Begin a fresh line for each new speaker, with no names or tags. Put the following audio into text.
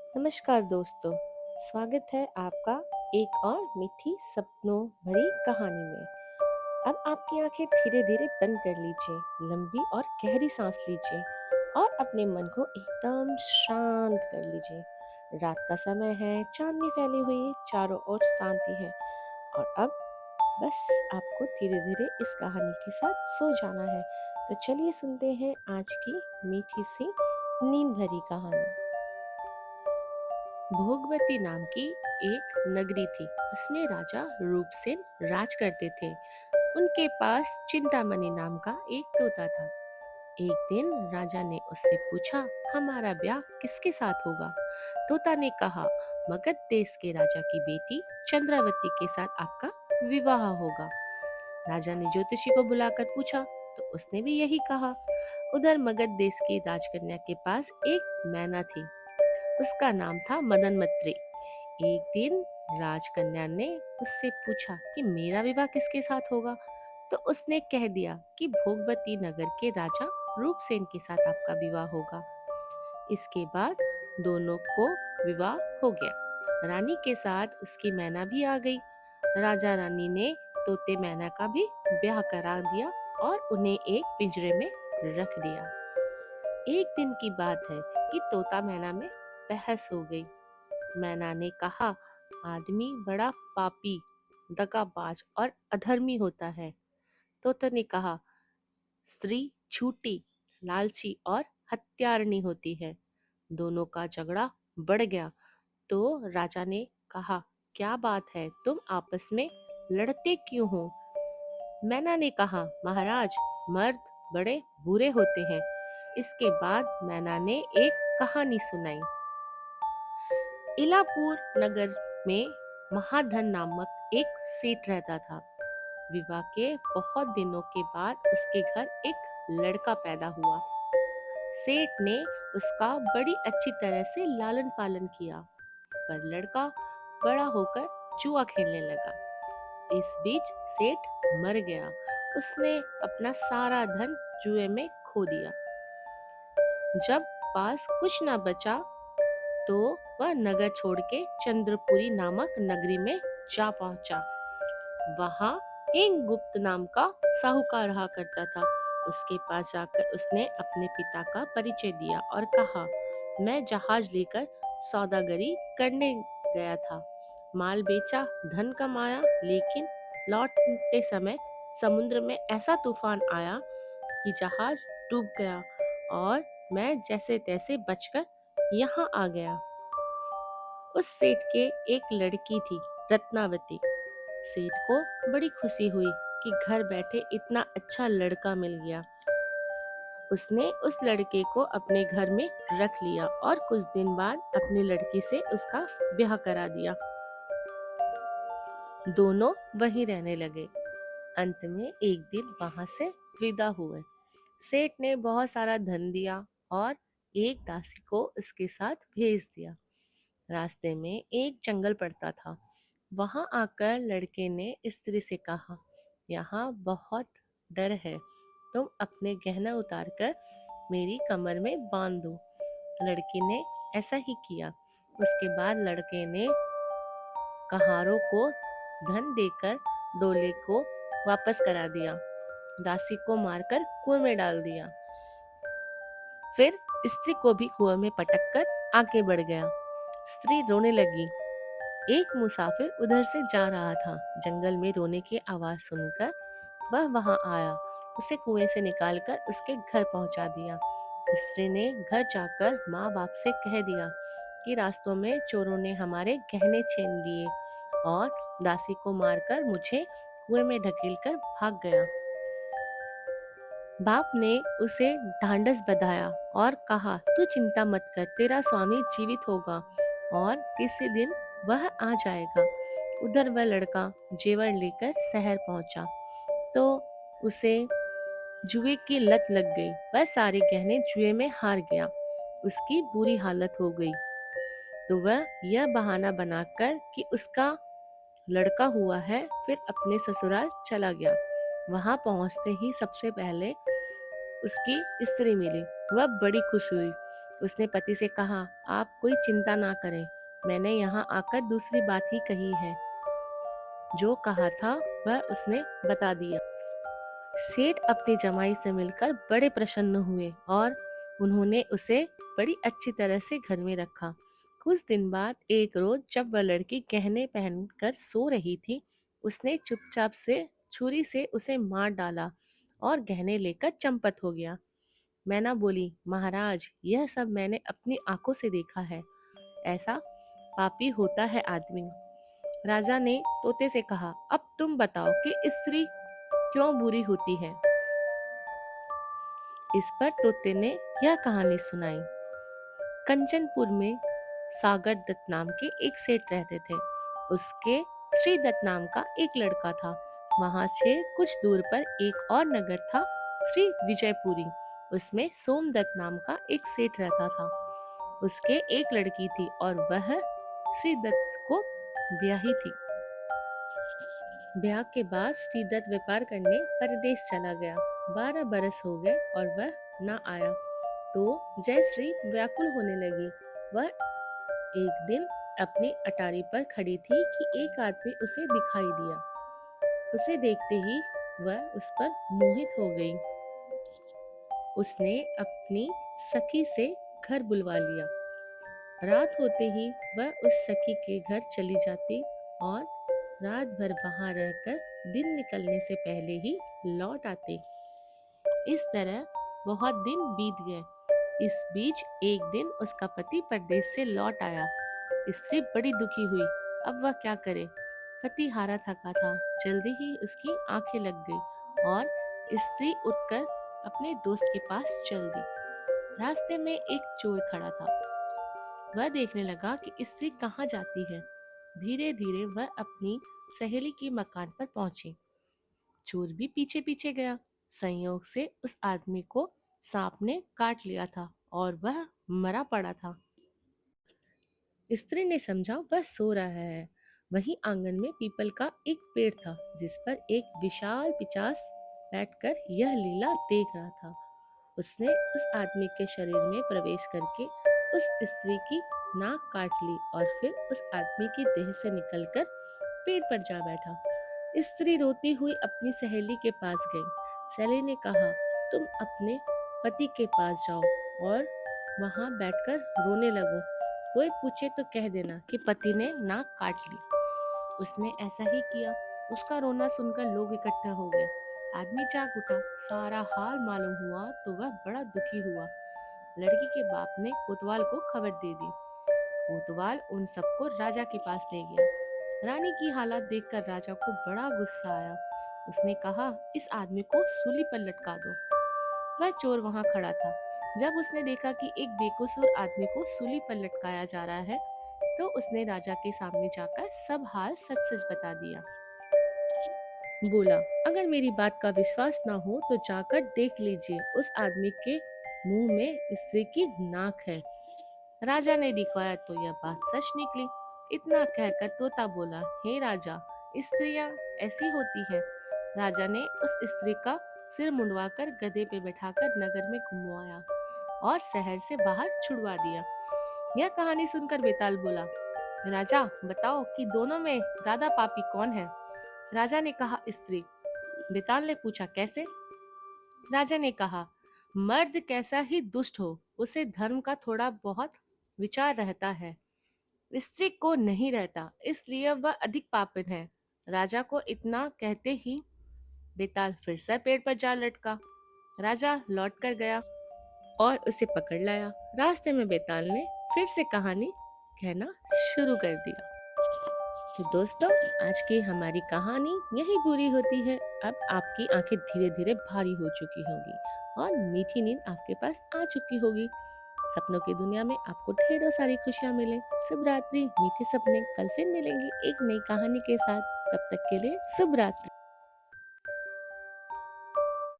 नमस्कार दोस्तों, स्वागत है आपका एक और मीठी सपनों भरी कहानी में। अब आपकी आंखें धीरे धीरे बंद कर लीजिए, लंबी और गहरी सांस लीजिए और अपने मन को एकदम शांत कर लीजिए। रात का समय है, चांदनी फैली हुई है, चारों ओर शांति है और अब बस आपको धीरे धीरे इस कहानी के साथ सो जाना है। तो चलिए सुनते हैं आज की मीठी सी नींद भरी कहानी। भोगवती नाम की एक नगरी थी। उसमें राजा रूपसेन राज करते थे। उनके पास चिंतामणि नाम का एक तोता था। एक दिन राजा ने उससे पूछा, हमारा ब्याह किसके साथ होगा? तोता ने कहा, मगध देश के राजा की बेटी चंद्रावती के साथ आपका विवाह होगा। राजा ने ज्योतिषी को बुलाकर पूछा तो उसने भी यही कहा। उधर मगध देश की राजकन्या के पास एक मैना थी। उसका नाम था मदन मत्री। एक दिन राजकन्या ने उससे पूछा कि मेरा विवाह किसके साथ होगा, तो उसने कह दिया कि भोगवती नगर के राजा रूपसेन के साथ आपका विवाह होगा। इसके बाद दोनों को विवाह हो गया। रानी के साथ उसकी मैना भी आ गई। राजा रानी ने तोते मैना का भी ब्याह करा दिया और उन्हें एक पिंजरे में रख दिया। एक दिन की बात है कि तोता मैना में बहस हो गई। मैना ने कहा, आदमी बड़ा पापी, दगाबाज और अधर्मी होता है। तोता ने कहा, स्त्री झूठी, लालची और हत्यारनी होती है। दोनों का झगड़ा बढ़ गया तो राजा ने कहा, क्या बात है, तुम आपस में लड़ते क्यों हो? मैना ने कहा, महाराज, मर्द बड़े बुरे होते हैं। इसके बाद मैना ने एक कहानी सुनाई। इलापुर नगर में महाधन नामक एक सेठ रहता था। विवाह के बहुत दिनों के बाद उसके घर एक लड़का पैदा हुआ। सेठ ने उसका बड़ी अच्छी तरह से लालन पालन किया, पर लड़का बड़ा होकर जुआ खेलने लगा। इस बीच सेठ मर गया। उसने अपना सारा धन जुए में खो दिया। जब पास कुछ न बचा तो वह नगर छोड़ के चंद्रपुरी नामक नगरी में जा पहुंचा। वहां एक गुप्त नाम का साहूकार रहा करता था। उसके पास जाकर उसने अपने पिता का परिचय दिया और कहा, मैं जहाज लेकर सौदागरी करने गया था। माल बेचा, धन कमाया, लेकिन लौटते समय समुद्र में ऐसा तूफान आया कि जहाज डूब गया और मैं जैसे तैसे बचकर यहाँ आ गया। उस सेठ के एक लड़की थी, रत्नावती। सेठ को बड़ी खुशी हुई कि घर बैठे इतना अच्छा लड़का मिल गया। उसने उस लड़के को अपने घर में रख लिया और कुछ दिन बाद अपनी लड़की से उसका ब्याह करा दिया। दोनों वहीं रहने लगे। अंत में एक दिन वहां से विदा हुए। सेठ ने बहुत सारा धन दिया और एक दासी को उसके साथ भेज दिया। रास्ते में एक जंगल पड़ता था। वहां आकर लड़के ने स्त्री से कहा, यहाँ बहुत डर है, तुम अपने गहना उतार कर मेरी कमर में बांध दो। लड़की ने ऐसा ही किया। उसके बाद लड़के ने कहारों को धन देकर डोले को वापस करा दिया। दासी को मारकर कुएं में डाल दिया। फिर स्त्री को भी कुएं में पटक कर आगे बढ़ गया। स्त्री रोने लगी। एक मुसाफिर उधर से जा रहा था। जंगल में रोने की आवाज सुनकर वह वहां आया। उसे कुएं से निकालकर उसके घर पहुंचा दिया। स्त्री ने घर जाकर माँ बाप से कह दिया कि रास्तों में चोरों ने हमारे गहने छीन लिए और दासी को मारकर मुझे कुएं में ढकेलकर भाग गया। बाप ने उसे ढांढस बंधाया और कहा, तू चिंता मत कर, तेरा स्वामी जीवित होगा और किसी दिन वह आ जाएगा। उधर वह लड़का जेवर लेकर शहर पहुंचा तो उसे जुए की लत लग गई। वह सारे गहने जुए में हार गया। उसकी बुरी हालत हो गई तो वह यह बहाना बनाकर कि उसका लड़का हुआ है, फिर अपने ससुराल चला गया। वहां पहुंचते ही सबसे पहले उसकी स्त्री मिली। वह बड़ी खुश हुई। उसने पति से कहा, आप कोई चिंता ना करें, मैंने यहाँ आकर दूसरी बात ही कही है। जो कहा था वह उसने बता दिया। सेठ अपनी जमाई से मिलकर बड़े प्रसन्न हुए और उन्होंने उसे बड़ी अच्छी तरह से घर में रखा। कुछ दिन बाद एक रोज जब वह लड़की गहने पहनकर सो रही थी, उसने चुपचाप से छुरी से उसे मार डाला और गहने लेकर चंपत हो गया। मैना बोली, महाराज, यह सब मैंने अपनी आंखों से देखा है। ऐसा पापी होता है आदमी। राजा ने तोते से कहा, अब तुम बताओ कि स्त्री क्यों बुरी होती है। इस पर तोते ने यह कहानी सुनाई। कंचनपुर में सागर दत्त नाम के एक सेठ रहते थे। उसके श्री दत्त नाम का एक लड़का था। वहां से कुछ दूर पर एक और नगर था, श्री विजयपुरी। उसमें सोमदत्त नाम का एक सेठ रहता था। उसके एक लड़की थी और वह श्री दत्त को ब्याही थी। ब्याह के बाद श्रीदत्त व्यापार करने परदेश चला गया। 12 बरस हो गए और वह न आया तो जयश्री व्याकुल होने लगी। वह एक दिन अपनी अटारी पर खड़ी थी कि एक आदमी उसे दिखाई दिया। उसे देखते ही वह उस पर मोहित हो गई। उसने अपनी सखी से घर बुलवा लिया। रात होते ही वह उस सखी के घर चली जाती और रात भर वहां रहकर दिन निकलने से पहले ही लौट आते। इस तरह बहुत दिन बीत गए। इस बीच एक दिन उसका पति परदेश से लौट आया। स्त्री बड़ी दुखी हुई। अब वह क्या करे। पति हारा थका था। जल्दी ही उसकी आंखें लग गई और स्त्री उठकर अपने दोस्त के पास चल दी। रास्ते में एक चोर खड़ा था। वह देखने लगा कि स्त्री कहाँ जाती है। धीरे धीरे वह अपनी सहेली के मकान पर पहुंची। चोर भी पीछे पीछे गया। संयोग से उस आदमी को सांप ने काट लिया था और वह मरा पड़ा था। स्त्री ने समझा वह सो रहा है। वहीं आंगन में पीपल का एक पेड़ था जिस पर एक विशाल पिशाच बैठकर यह लीला देख रहा था। उसने उस आदमी के शरीर में प्रवेश करके उस स्त्री की नाक काट ली और फिर उस आदमी की देह से निकलकर पेड़ पर जा बैठा। स्त्री रोती हुई अपनी सहेली के पास गई। सहेली ने कहा, तुम अपने पति के पास जाओ और वहां बैठकर रोने लगो। कोई पूछे तो कह देना कि पति ने नाक काट ली। उसने ऐसा ही किया। उसका रोना सुनकर लोग इकट्ठा हो गए। आदमी जाग उठा। सारा हाल मालूम हुआ तो वह बड़ा दुखी हुआ। लड़की के बाप ने कोतवाल को खबर दे दी। कोतवाल उन सबको राजा के पास ले गया। रानी की हालत देखकर राजा को बड़ा गुस्सा आया। उसने कहा, इस आदमी को सूली पर लटका दो। वह चोर वहां खड़ा था। जब उसने देखा कि एक बेकसूर आदमी को सूली पर लटकाया जा रहा है तो उसने राजा के सामने जाकर सब हाल सच सच बता दिया। बोला, अगर मेरी बात का विश्वास ना हो तो जाकर देख लीजिए, उस आदमी के मुंह में स्त्री की नाक है। राजा ने दिखवाया तो यह बात सच निकली। इतना कहकर तोता बोला, हे राजा, स्त्रियां ऐसी होती है। राजा ने उस स्त्री का सिर मुंडवाकर गधे पे बैठाकर नगर में घुमवाया और शहर से बाहर छुड़वा दिया। यह कहानी सुनकर बेताल बोला, राजा बताओ कि दोनों में ज्यादा पापी कौन है। राजा ने कहा, स्त्री। बेताल ने पूछा, कैसे। राजा ने कहा, मर्द कैसा ही दुष्ट हो, उसे धर्म का थोड़ा बहुत विचार रहता है, स्त्री को नहीं रहता, इसलिए वह अधिक पापिन है। राजा को इतना कहते ही बेताल फिर से पेड़ पर जा लटका। राजा लौट कर गया और उसे पकड़ लाया। रास्ते में बेताल ने फिर से कहानी कहना शुरू कर दिया। तो दोस्तों, आज की हमारी कहानी यही पूरी होती है। अब आपकी आंखें धीरे धीरे भारी हो चुकी होंगी और मीठी नींद आपके पास आ चुकी होगी। सपनों की दुनिया में आपको ढेरों सारी खुशियां मिले। शुभ रात्रि, मीठे सपने। कल फिर मिलेंगे एक नई कहानी के साथ। तब तक के लिए शुभ रात्रि।